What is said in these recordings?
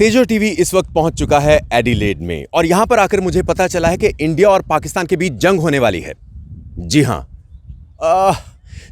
तेजो टीवी इस वक्त पहुंच चुका है एडिलेड में और यहां पर आकर मुझे पता चला है कि इंडिया और पाकिस्तान के बीच जंग होने वाली है। जी हां,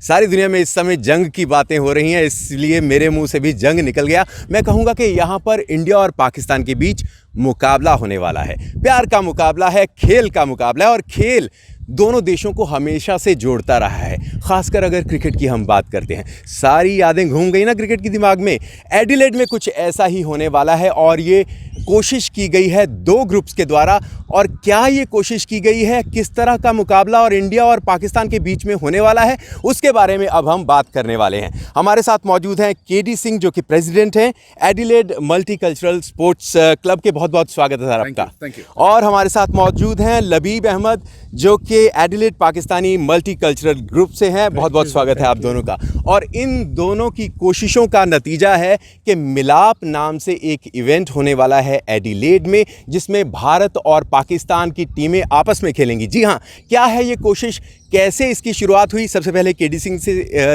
सारी दुनिया में इस समय जंग की बातें हो रही हैं, इसलिए मेरे मुंह से भी जंग निकल गया। मैं कहूंगा कि यहां पर इंडिया और पाकिस्तान के बीच मुकाबला होने वाला है। प्यार का मुकाबला है, खेल का मुकाबला है और खेल दोनों देशों को हमेशा से जोड़ता रहा है। खासकर अगर क्रिकेट की हम बात करते हैं, सारी यादें घूम गई ना क्रिकेट की दिमाग में। एडिलेड में कुछ ऐसा ही होने वाला है और ये कोशिश की गई है 2 ग्रुप्स के द्वारा। और क्या ये कोशिश की गई है, किस तरह का मुकाबला और इंडिया और पाकिस्तान के बीच में होने वाला है, उसके बारे में अब हम बात करने वाले हैं। हमारे साथ मौजूद हैं केडी सिंह, जो कि प्रेसिडेंट हैं एडिलेड मल्टीकल्चरल स्पोर्ट्स क्लब के। बहुत बहुत स्वागत है सर आपका। Thank you. और हमारे साथ मौजूद हैं लबीब अहमद, जो कि एडिलेड पाकिस्तानी मल्टीकल्चरल ग्रुप से हैं। बहुत बहुत स्वागत है आप दोनों का। और इन दोनों की कोशिशों का नतीजा है कि मिलाप नाम से एक इवेंट होने वाला है एडिलेड में, जिसमें भारत और पाकिस्तान की टीमें आपस में खेलेंगी। जी हाँ, क्या है ये कोशिश, कैसे इसकी शुरुआत हुई, सबसे पहले केडी सिंह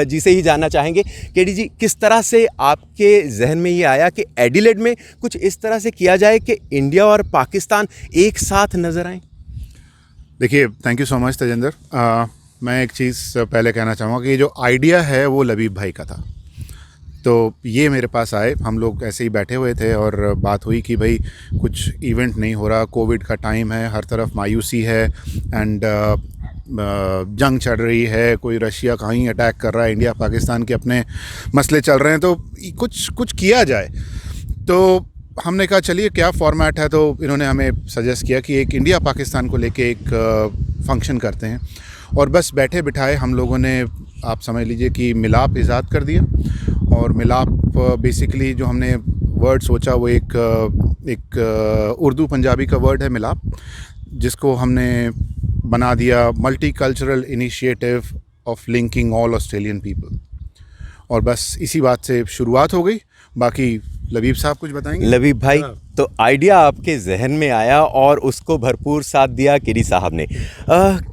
जी से ही जानना चाहेंगे। केडी जी, किस तरह से आपके जहन में ये आया कि एडिलेड में कुछ इस तरह से किया जाए कि इंडिया और पाकिस्तान एक साथ नजर आएं? देखिए, thank you so much Tejendra. मैं एक चीज़ पहले कहना चाहूँगा कि ये जो आइडिया है वो लबीब भाई का था। तो ये मेरे पास आए, हम लोग ऐसे ही बैठे हुए थे और बात हुई कि भाई कुछ इवेंट नहीं हो रहा, कोविड का टाइम है, हर तरफ मायूसी है एंड जंग चल रही है, कोई रशिया कहीं अटैक कर रहा है, इंडिया पाकिस्तान के अपने मसले चल रहे हैं, तो कुछ किया जाए। तो हमने कहा चलिए क्या फॉर्मेट है, तो इन्होंने हमें सजेस्ट किया कि एक इंडिया पाकिस्तान को लेके एक फंक्शन करते हैं। और बस बैठे बिठाए हम लोगों ने, आप समझ लीजिए कि मिलाप ईजाद कर दिया। और मिलाप बेसिकली जो हमने वर्ड सोचा वो एक उर्दू पंजाबी का वर्ड है मिलाप, जिसको हमने बना दिया multicultural initiative of linking all Australian people. और बस इसी बात से शुरुआत हो गई। बाकी लबीब साहब कुछ बताएंगे। लबीब भाई, तो आइडिया आपके जहन में आया और उसको भरपूर साथ दिया केडी साहब ने।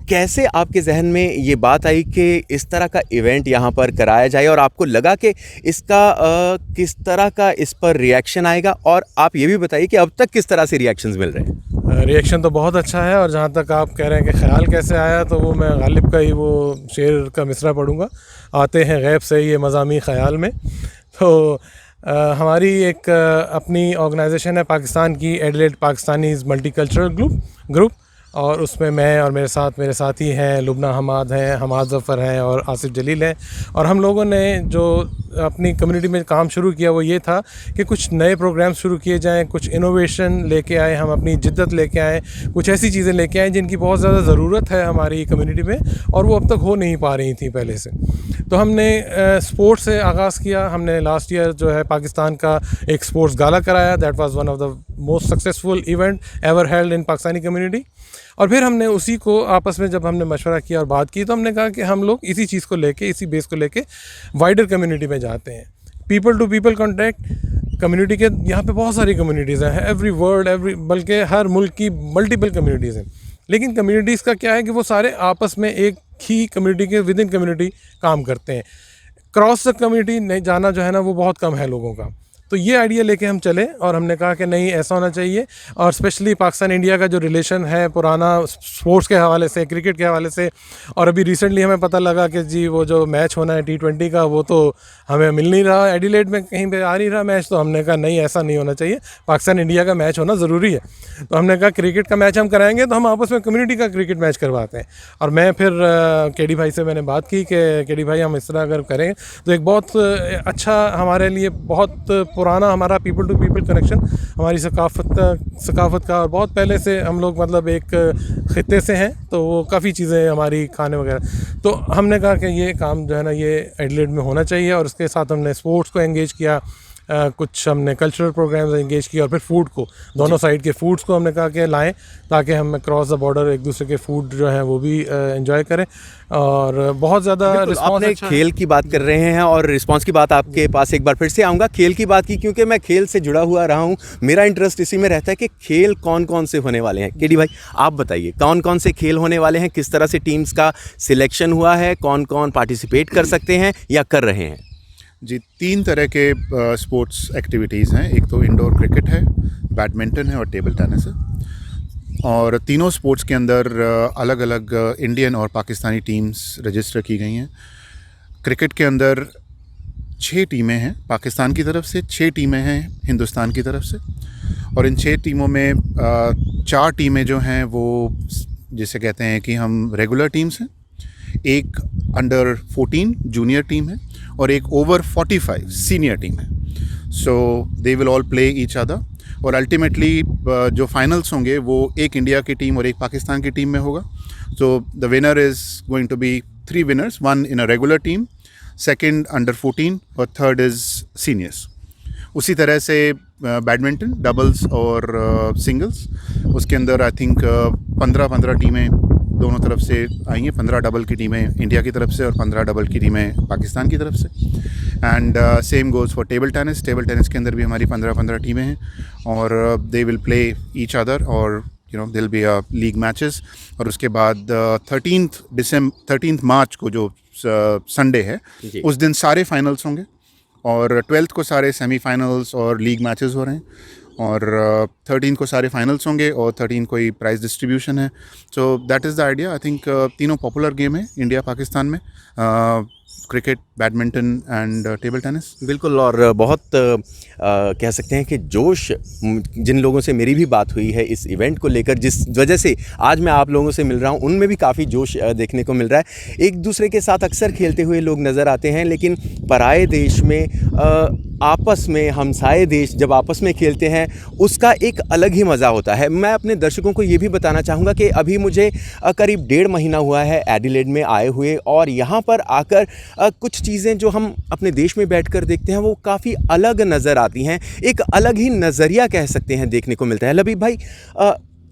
कैसे आपके जहन में ये बात आई कि इस तरह का इवेंट यहाँ पर कराया जाए, और आपको लगा कि इसका किस तरह का इस पर रिएक्शन आएगा? और आप ये भी बताइए कि अब तक किस तरह से रिएक्शंस मिल रहे हैं। रिएक्शन तो बहुत अच्छा है। और जहाँ तक आप कह रहे हैं कि ख्याल कैसे आया, तो वो मैं गालिब का ही वो शेर का मिसरा पढ़ूँगा, आते हैं गैब से ये मज़ामी ख़याल में। तो हमारी एक अपनी ऑर्गेनाइजेशन है पाकिस्तान की, एडिलेड पाकिस्तानीज़ मल्टीकल्चरल ग्रुप, और उसमें मैं और मेरे साथ मेरे साथी हैं, लुबना हमाद हैं, हमाद ज़फ़र हैं और आसिफ जलील हैं। और हम लोगों ने जो अपनी कम्युनिटी में काम शुरू किया वो ये था कि कुछ नए प्रोग्राम शुरू किए जाएं, कुछ इनोवेशन लेके आए, हम अपनी जिद्दत लेके आए, कुछ ऐसी चीज़ें लेके आए जिनकी बहुत ज़्यादा ज़रूरत है हमारी कम्युनिटी में और वो अब तक हो नहीं पा रही थी पहले से। तो हमने स्पोर्ट्स से आगाज़ किया। हमने लास्ट ईयर जो है पाकिस्तान का एक स्पोर्ट्स गाला कराया। That was one of the most successful event ever held in Pakistani community. और फिर हमने उसी को आपस में जब हमने मशवरा किया और बात की, तो हमने कहा कि हम लोग इसी चीज़ को लेके, इसी बेस को लेके वाइडर कम्युनिटी में जाते हैं। People to people contact community के यहाँ पे बहुत सारी कम्युनिटीज़ हैं, बल्कि हर मुल्क की मल्टीपल कम्युनिटीज़ हैं। लेकिन कम्युनिटीज़ का क्या है कि वो सारे आपस में एक ही कम्युनिटी के विद इन कम्युनिटी काम करते हैं। क्रॉस द कम्युनिटी नहीं जाना जो है ना, वो बहुत कम है लोगों का। तो ये आइडिया लेके हम चले और हमने कहा कि नहीं, ऐसा होना चाहिए। और स्पेशली पाकिस्तान इंडिया का जो रिलेशन है पुराना, स्पोर्ट्स के हवाले से, क्रिकेट के हवाले से, और अभी रिसेंटली हमें पता लगा कि जी वो जो मैच होना है T20 का, वो तो हमें मिल नहीं रहा, एडिलेड में कहीं पे आ नहीं रहा मैच। तो हमने कहा नहीं, ऐसा नहीं होना चाहिए, पाकिस्तान इंडिया का मैच होना ज़रूरी है। तो हमने कहा क्रिकेट का मैच हम कराएंगे तो हम आपस में कम्युनिटी का क्रिकेट मैच करवाते हैं। और मैं फिर केडी भाई से मैंने बात की कि केडी भाई, हम इस तरह अगर करें तो एक बहुत अच्छा, हमारे लिए बहुत पुराना हमारा पीपल टू पीपल कनेक्शन, हमारी सकाफ़त का, और बहुत पहले से हम लोग मतलब एक ख़ित्ते से हैं, तो वो काफ़ी चीज़ें हमारी खाने वगैरह। तो हमने कहा कि ये काम जो है ना, ये एडिलेड में होना चाहिए। और उसके साथ हमने स्पोर्ट्स को एंगेज किया, कुछ हमने कल्चरल प्रोग्राम्स एंगेज किया, और फिर फूड को, दोनों साइड के फूड्स को हमने कहा कि लाएं, ताकि हम क्रॉस द बॉर्डर एक दूसरे के फूड जो है वो भी एंजॉय करें। और बहुत ज़्यादा रिस्पॉन्स। आपने खेल की बात कर रहे हैं और रिस्पॉन्स की बात, आपके पास एक बार फिर से आऊँगा खेल की बात की, क्योंकि मैं खेल से जुड़ा हुआ रहा हूँ। मेरा इंटरेस्ट इसी में रहता है कि खेल कौन कौन से होने वाले हैं। केडी भाई, आप बताइए कौन कौन से खेल होने वाले हैं, किस तरह से टीम्स का सिलेक्शन हुआ है, कौन कौन पार्टिसिपेट कर सकते हैं या कर रहे हैं? जी 3 तरह के स्पोर्ट्स एक्टिविटीज़ हैं। एक तो इंडोर क्रिकेट है, बैडमिंटन है और टेबल टेनिस है। और तीनों स्पोर्ट्स के अंदर अलग अलग इंडियन और पाकिस्तानी टीम्स रजिस्टर की गई हैं। क्रिकेट के अंदर 6 टीमें हैं पाकिस्तान की तरफ से, 6 टीमें हैं हिंदुस्तान की तरफ से। और इन 6 टीमों में 4 टीमें जो हैं वो जिसे कहते हैं कि हम रेगुलर टीम्स हैं, एक अंडर 14 जूनियर टीम है और एक ओवर 45 सीनियर टीम है। So they will all play each other और अल्टीमेटली जो फाइनल्स होंगे वो एक इंडिया की टीम और एक पाकिस्तान की टीम में होगा। So the winner is going to be 3 winners, 1 in a regular team, second under 14 और थर्ड इज़ सीनियर्स। उसी तरह से बैडमिंटन डबल्स और सिंगल्स, उसके अंदर आई थिंक 15 टीमें दोनों तरफ से आई हैं। 15 डबल की टीमें इंडिया की तरफ से और 15 डबल की टीमें पाकिस्तान की तरफ से। And same goes for table tennis. Table tennis के अंदर भी हमारी 15 टीमें हैं और they will play each other और दिल बी लीग मैचेस। और उसके बाद 13 मार्च को जो संडे है उस दिन सारे फाइनल्स होंगे और 12 को सारे सेमीफाइनल्स और लीग मैचेस हो रहे हैं और 13 को सारे फाइनल्स होंगे और 13 को ही प्राइज़ डिस्ट्रीब्यूशन है। So that is the idea. I think तीनों पॉपुलर गेम है इंडिया पाकिस्तान में, cricket, badminton and table tennis. बिल्कुल। और बहुत कह सकते हैं कि जोश जिन लोगों से मेरी भी बात हुई है इस इवेंट को लेकर, जिस वजह से आज मैं आप लोगों से मिल रहा हूं, उनमें भी काफ़ी जोश देखने को मिल रहा है। एक दूसरे के साथ अक्सर खेलते हुए लोग नज़र आते हैं, लेकिन पराए देश में आपस में हमसाए देश जब आपस में खेलते हैं उसका एक अलग ही मज़ा होता है। मैं अपने दर्शकों को ये भी बताना चाहूँगा कि अभी मुझे करीब 1.5 महीना हुआ है एडिलेड में आए हुए और यहाँ पर आकर कुछ चीज़ें जो हम अपने देश में बैठकर देखते हैं वो काफ़ी अलग नज़र आती हैं। एक अलग ही नज़रिया कह सकते हैं देखने को मिलता है। लबीब भाई,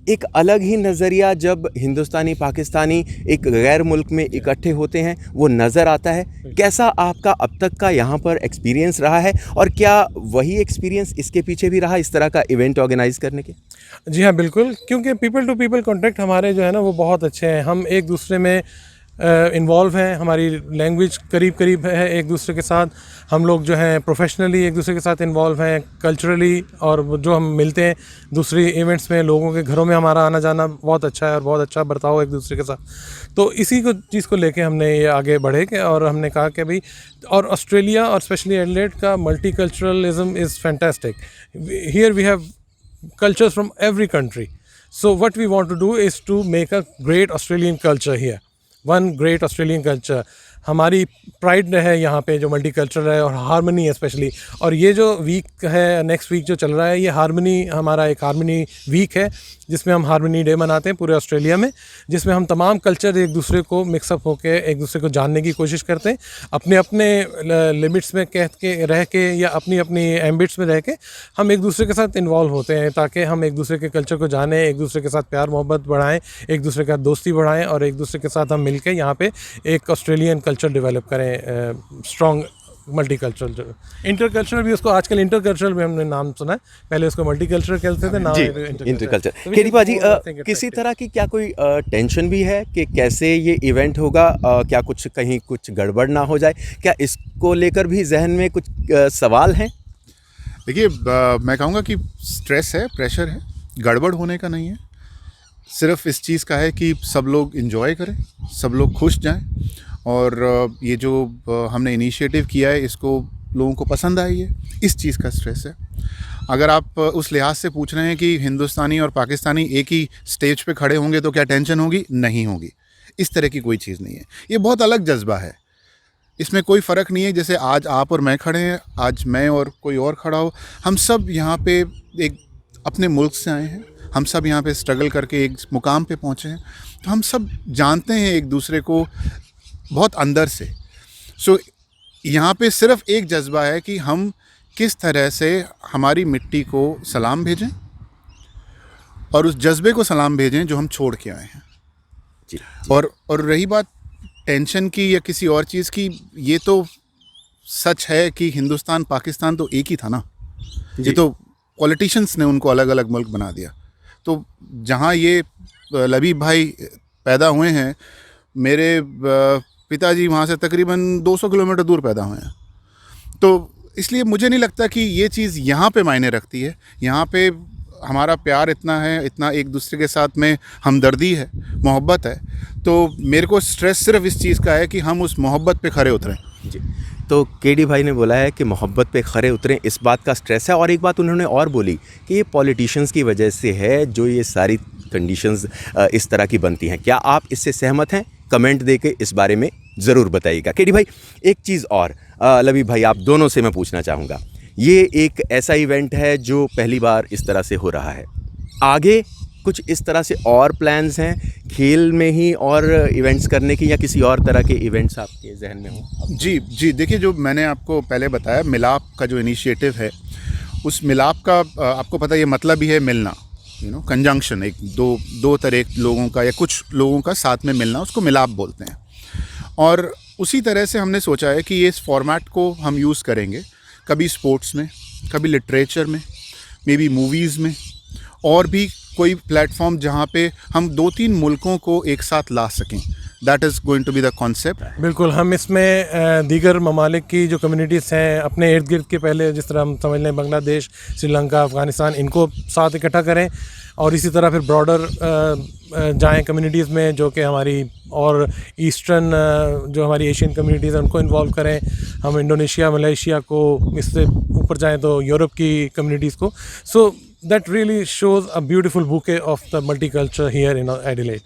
एक अलग ही नज़रिया जब हिंदुस्तानी पाकिस्तानी एक गैर मुल्क में इकट्ठे होते हैं वो नज़र आता है। कैसा आपका अब तक का यहाँ पर एक्सपीरियंस रहा है और क्या वही एक्सपीरियंस इसके पीछे भी रहा इस तरह का इवेंट ऑर्गेनाइज़ करने के? जी हाँ, बिल्कुल, क्योंकि पीपल टू पीपल कॉन्टेक्ट हमारे जो है ना वो बहुत अच्छे हैं। हम एक दूसरे में इन्वॉल्व हैं, हमारी लैंग्वेज करीब करीब है एक दूसरे के साथ। हम लोग जो हैं प्रोफेशनली एक दूसरे के साथ इन्वॉल्व हैं, कल्चरली, और जो हम मिलते हैं दूसरी इवेंट्स में, लोगों के घरों में हमारा आना जाना बहुत अच्छा है और बहुत अच्छा बर्ताव एक दूसरे के साथ। तो इसी को चीज़ को लेके हमने ये आगे बढ़े के और हमने कहा कि भाई, और ऑस्ट्रेलिया और स्पेशली एडिलेड का multiculturalism is fantastic. Here we have cultures from every country. So what we want to do is to make a great Australian culture here. One great Australian culture. हमारी pride है यहाँ पे जो multi cultural है और harmony है specially. और ये जो वीक है, नेक्स्ट वीक जो चल रहा है, ये हारमनी, हमारा एक हारमनी वीक है जिसमें हम हारमनी डे मनाते हैं पूरे ऑस्ट्रेलिया में, जिसमें हम तमाम कल्चर एक दूसरे को मिक्सअप होकर एक दूसरे को जानने की कोशिश करते हैं, अपने अपने लिमिट्स में कह के रह के या अपनी अपनी एम्बिट्स में रह के हम एक दूसरे के साथ इन्वॉल्व होते हैं ताकि हम एक दूसरे के कल्चर को जानें, एक दूसरे के साथ प्यार मोहब्बत बढ़ाएं, एक दूसरे के साथ दोस्ती बढ़ाएं और एक दूसरे के साथ हम मिलकर यहाँ पे एक ऑस्ट्रेलियन कल्चर डेवलप करें, स्ट्रॉन्ग मल्टी कल्चरल। इंटरकल्चरल भी उसको आजकल इंटरकल्चरल में हमने नाम सुना है, पहले उसको मल्टी कल्चरल कहते थे, नाम इंटरकल्चर। केडी बाजी, किसी तरह की क्या कोई टेंशन भी है कि कैसे ये इवेंट होगा, क्या कुछ कहीं कुछ गड़बड़ ना हो जाए, क्या इसको लेकर भी जहन में कुछ सवाल हैं? देखिए, मैं कहूँगा कि स्ट्रेस है, प्रेशर है, गड़बड़ होने का नहीं है, सिर्फ इस चीज़ का है कि सब लोग एंजॉय करें, सब लोग खुश जाएं और ये जो हमने इनिशिएटिव किया है इसको लोगों को पसंद आई है, इस चीज़ का स्ट्रेस है। अगर आप उस लिहाज से पूछ रहे हैं कि हिंदुस्तानी और पाकिस्तानी एक ही स्टेज पे खड़े होंगे तो क्या टेंशन होगी, नहीं होगी। इस तरह की कोई चीज़ नहीं है, ये बहुत अलग जज्बा है, इसमें कोई फ़र्क नहीं है। जैसे आज आप और मैं खड़े हैं, आज मैं और कोई और खड़ा हो, हम सब यहाँ पे एक अपने मुल्क से आए हैं, हम सब यहाँ पे स्ट्रगल करके एक मुकाम पे पहुँचे हैं, तो हम सब जानते हैं एक दूसरे को बहुत अंदर से। सो यहाँ पे सिर्फ एक जज्बा है कि हम किस तरह से हमारी मिट्टी को सलाम भेजें और उस जज्बे को सलाम भेजें जो हम छोड़ के आए हैं। जी। और रही बात टेंशन की या किसी और चीज़ की, ये तो सच है कि हिंदुस्तान पाकिस्तान तो एक ही था ना, ये तो पॉलिटिशियंस ने उनको अलग अलग मुल्क बना दिया। तो जहाँ ये लबीब भाई पैदा हुए हैं, मेरे पिताजी वहाँ से तकरीबन 200 किलोमीटर दूर पैदा हुए हैं। तो इसलिए मुझे नहीं लगता कि ये चीज़ यहाँ पे मायने रखती है। यहाँ पे हमारा प्यार इतना है, इतना एक दूसरे के साथ में हमदर्दी है, मोहब्बत है, तो मेरे को स्ट्रेस सिर्फ इस चीज़ का है कि हम उस मोहब्बत पे खरे उतरें। जी, तो केडी भाई ने बोला है कि मोहब्बत पे खरे उतरें, इस बात का स्ट्रेस है। और एक बात उन्होंने और बोली कि ये पॉलिटिशियंस की वजह से है जो ये सारी कंडीशंस इस तरह की बनती हैं। क्या आप इससे सहमत हैं? कमेंट देके इस बारे में ज़रूर बताइएगा। केडी भाई, एक चीज़ और लबीब भाई, आप दोनों से मैं पूछना चाहूँगा, ये एक ऐसा इवेंट है जो पहली बार इस तरह से हो रहा है, आगे कुछ इस तरह से और प्लान्स हैं खेल में ही और इवेंट्स करने की, या किसी और तरह के इवेंट्स आपके जहन में हो? जी, देखिए, जो मैंने आपको पहले बताया मिलाप का जो इनिशिएटिव है, उस मिलाप का आपको पता ये मतलब ही है मिलना, कंजंक्शन, एक दो तरह के लोगों का या कुछ लोगों का साथ में मिलना, उसको मिलाप बोलते हैं। और उसी तरह से हमने सोचा है कि ये इस फॉर्मेट को हम यूज़ करेंगे, कभी स्पोर्ट्स में, कभी लिटरेचर में, मे बी मूवीज़ में, और भी कोई प्लेटफॉर्म जहाँ पे हम 2-3 मुल्कों को एक साथ ला सकें। That is going to be the concept. बिल्कुल, हम इसमें दीगर ममालिक की जो कम्युनिटीज़ हैं अपने इर्द गिर्द के, पहले जिस तरह हम समझ लें बांग्लादेश, श्रीलंका, अफ़गानिस्तान, इनको साथ इकट्ठा करें, और इसी तरह फिर ब्रॉडर जाएँ कम्युनिटीज़ में जो कि हमारी और ईस्टर्न जो हमारी एशियन कम्युनिटीज़ हैं उनको इन्वॉल्व करें। हम इंडोनेशिया, मलेशिया को, इससे ऊपर जाएँ तो यूरोप की कम्युनिटीज़ को। So that really shows a beautiful bouquet of the multiculture here in Adelaide.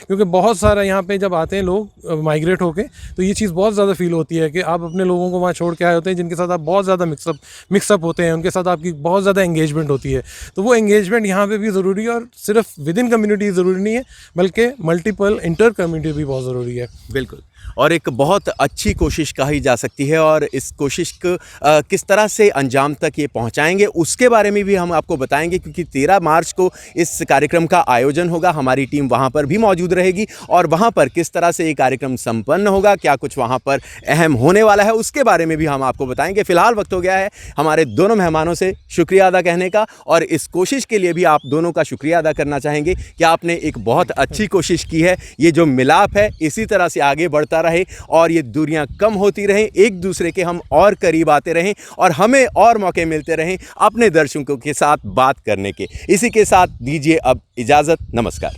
क्योंकि बहुत सारा यहाँ पे जब आते हैं लोग माइग्रेट होके, तो ये चीज़ बहुत ज़्यादा फील होती है कि आप अपने लोगों को वहाँ छोड़ के आए होते हैं जिनके साथ आप बहुत ज़्यादा मिक्सअप होते हैं, उनके साथ आपकी बहुत ज़्यादा एंगेजमेंट होती है। तो वो एंगेजमेंट यहाँ पे भी ज़रूरी है, और सिर्फ विद इन कम्युनिटी ज़रूरी नहीं है, बल्कि मल्टीपल इंटर कम्युनिटी भी बहुत ज़रूरी है। बिल्कुल, और एक बहुत अच्छी कोशिश कही जा सकती है, और इस कोशिश को किस तरह से अंजाम तक ये पहुंचाएंगे उसके बारे में भी हम आपको बताएंगे, क्योंकि 13 मार्च को इस कार्यक्रम का आयोजन होगा। हमारी टीम वहां पर भी मौजूद रहेगी, और वहां पर किस तरह से ये कार्यक्रम संपन्न होगा, क्या कुछ वहां पर अहम होने वाला है, उसके बारे में भी हम आपको बताएंगे। फिलहाल वक्त हो गया है हमारे दोनों मेहमानों से शुक्रिया अदा कहने का, और इस कोशिश के लिए भी आप दोनों का शुक्रिया अदा करना चाहेंगे कि आपने एक बहुत अच्छी कोशिश की है। ये जो मिलाप है इसी तरह से आगे बढ़ता रहे, और ये दूरियां कम होती रहें, एक दूसरे के हम और करीब आते रहें, और हमें और मौके मिलते रहें अपने दर्शकों के साथ बात करने के। इसी के साथ दीजिए अब इजाज़त। नमस्कार।